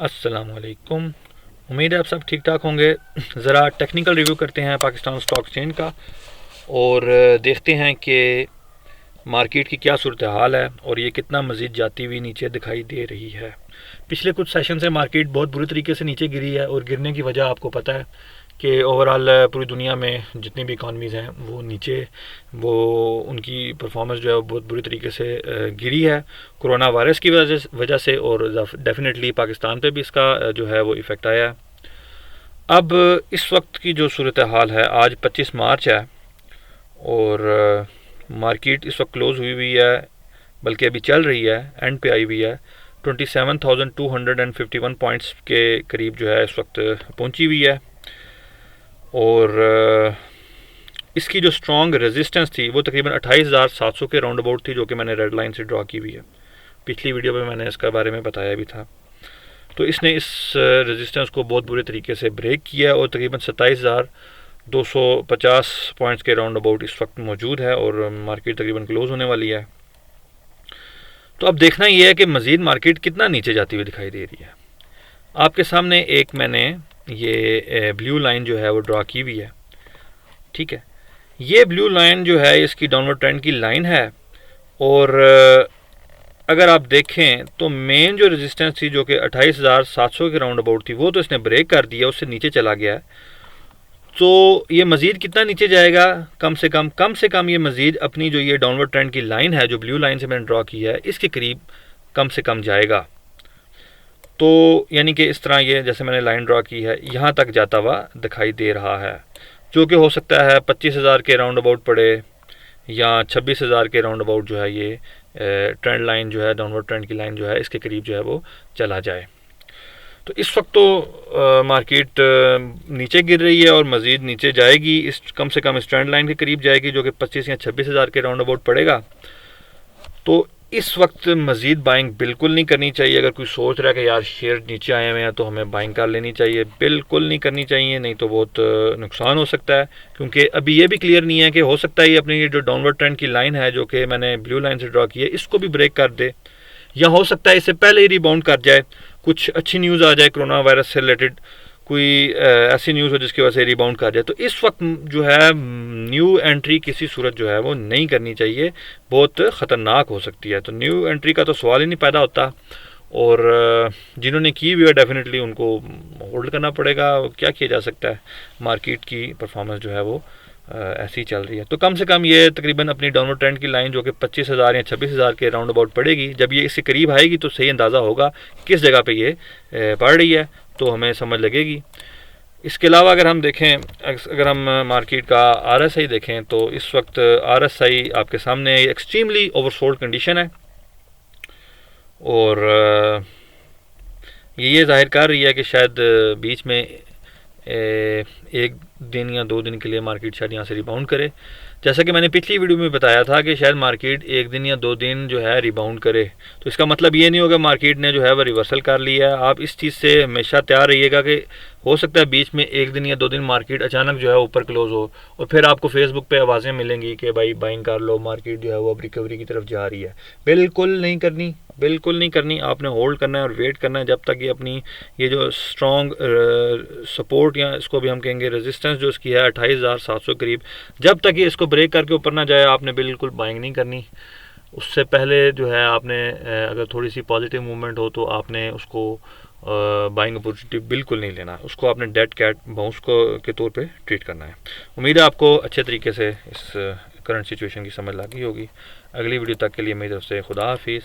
अस्सलामुअलैकुम। उम्मीद है आप सब ठीक ठाक होंगे। ज़रा टेक्निकल रिव्यू करते हैं पाकिस्तान स्टॉक एक्सचेंज का और देखते हैं कि मार्केट की क्या सूरत हाल है और ये कितना मज़ीद जाती हुई नीचे दिखाई दे रही है। पिछले कुछ सेशन से मार्केट बहुत बुरी तरीके से नीचे गिरी है और गिरने की वजह आपको पता है कि ओवरऑल पूरी दुनिया में जितनी भी इकॉनमीज़ हैं वो नीचे उनकी परफॉर्मेंस जो है वो बहुत बुरी तरीके से गिरी है कोरोना वायरस की वजह से, और डेफिनेटली पाकिस्तान पे भी इसका जो है वो इफ़ेक्ट आया है। अब इस वक्त की जो सूरत हाल है, आज 25 मार्च है और मार्केट इस वक्त क्लोज़ हुई है, बल्कि अभी चल रही है, एंड पे आई हुई है। 27,251 पॉइंट्स के करीब जो है इस वक्त पहुंची हुई है और इसकी जो स्ट्रॉन्ग रेजिस्टेंस थी वो तकरीबन 28,700 के राउंड अबाउट थी, जो कि मैंने रेड लाइन से ड्रॉ की हुई है। पिछली वीडियो में मैंने इसका बारे में बताया भी था। तो इसने इस रेजिस्टेंस को बहुत बुरे तरीके से ब्रेक किया और तकरीबन 27,250 पॉइंट्स के राउंड अबाउट इस वक्त मौजूद है और मार्केट तकरीबन क्लोज़ होने वाली है। तो अब देखना ये है कि मज़ीद मार्केट कितना नीचे जाती हुई दिखाई दे रही है। आपके सामने एक मैंने ये ब्लू लाइन जो है वो ड्रॉ की हुई है, ठीक है। ये ब्लू लाइन जो है इसकी डाउनवर्ड ट्रेंड की लाइन है और अगर आप देखें तो मेन जो रेजिस्टेंस थी जो कि 28,700 के राउंड अबाउट थी वो तो इसने ब्रेक कर दिया, उससे नीचे चला गया है। तो ये मज़ीद कितना नीचे जाएगा? कम से कम ये मज़ीद अपनी जो ये डाउनवर्ड ट्रेंड की लाइन है, जो ब्लू लाइन से मैंने ड्रॉ की है, इसके करीब कम से कम जाएगा। तो यानी कि इस तरह ये जैसे मैंने लाइन ड्रॉ की है यहाँ तक जाता हुआ दिखाई दे रहा है, जो कि हो सकता है 25,000 के राउंड अबाउट पड़े या 26,000 के राउंड अबाउट जो है ये ट्रेंड लाइन जो है, डाउनवर्ड ट्रेंड की लाइन जो है, इसके करीब जो है वो चला जाए। तो इस वक्त तो मार्केट नीचे गिर रही है और मज़ीद नीचे जाएगी, इस कम से कम इस ट्रेंड लाइन के करीब जाएगी, जो कि 25 या 26,000 के राउंड अबाउट पड़ेगा। तो इस वक्त मज़ीद बाइंग बिल्कुल नहीं करनी चाहिए। अगर कोई सोच रहा है कि यार शेयर नीचे आए हुए हैं तो हमें बाइंग कर लेनी चाहिए, बिल्कुल नहीं करनी चाहिए, नहीं तो बहुत नुकसान हो सकता है। क्योंकि अभी ये भी क्लियर नहीं है कि हो सकता है ये अपनी जो डाउनवर्ड ट्रेंड की लाइन है, जो कि मैंने ब्लू लाइन से ड्रॉ की है, इसको भी ब्रेक कर दे, या हो सकता है इससे पहले ही रिबाउंड कर जाए, कुछ अच्छी न्यूज़ आ जाए कोरोना वायरस से रिलेटेड, कोई ऐसी न्यूज़ हो जिसकी वजह से रिबाउंड कर जाए। तो इस वक्त जो है न्यू एंट्री किसी सूरत जो है वो नहीं करनी चाहिए, बहुत ख़तरनाक हो सकती है। तो न्यू एंट्री का तो सवाल ही नहीं पैदा होता और जिन्होंने की हुई है डेफिनेटली उनको होल्ड करना पड़ेगा। क्या किया जा सकता है, मार्केट की परफॉर्मेंस जो है वो ऐसी चल रही है। तो कम से कम ये तकरीबन अपनी डाउनवर्ड ट्रेंड की लाइन जो कि 25,000 या 26,000 के राउंड अबाउट पड़ेगी, जब ये इसके करीब आएगी तो सही अंदाज़ा होगा किस जगह पे ये पड़ रही है, तो हमें समझ लगेगी। इसके अलावा अगर हम देखें, अगर हम मार्केट का RSI देखें तो इस वक्त RSI आपके सामने एक्सट्रीमली ओवरसोल्ड कंडीशन है और ये जाहिर कर रही है कि शायद बीच में एक दिन या 2 दिन के लिए मार्केट शायद यहाँ से रिबाउंड करे। जैसा कि मैंने पिछली वीडियो में बताया था कि शायद मार्केट 1 दिन या 2 दिन जो है रिबाउंड करे, तो इसका मतलब ये नहीं होगा मार्केट ने जो है वह रिवर्सल कर लिया है। आप इस चीज़ से हमेशा तैयार रहिएगा कि हो सकता है बीच में 1 दिन या 2 दिन मार्केट अचानक जो है ऊपर क्लोज हो और फिर आपको फेसबुक पे आवाज़ें मिलेंगी कि भाई बाइंग कर लो, मार्केट जो है वो अब रिकवरी की तरफ जा रही है। बिल्कुल नहीं करनी, बिल्कुल नहीं करनी। आपने होल्ड करना है और वेट करना है जब तक ये अपनी ये जो स्ट्रॉन्ग सपोर्ट या इसको भी हम कहेंगे रेजिस्टेंस जो इसकी है 28,700 करीब, जब तक ये इसको ब्रेक करके ऊपर ना जाए आपने बिल्कुल बाइंग नहीं करनी। उससे पहले जो है आपने अगर थोड़ी सी पॉजिटिव मूवमेंट हो तो आपने उसको बाइंग अपॉर्चुनिटी बिल्कुल नहीं लेना, उसको आपने डेड कैट बाउंस को के तौर पे ट्रीट करना है। उम्मीद है आपको अच्छे तरीके से इस करंट सिचुएशन की समझ लगी होगी। अगली वीडियो तक के लिए मेरी तरफ से खुदा हाफिज़।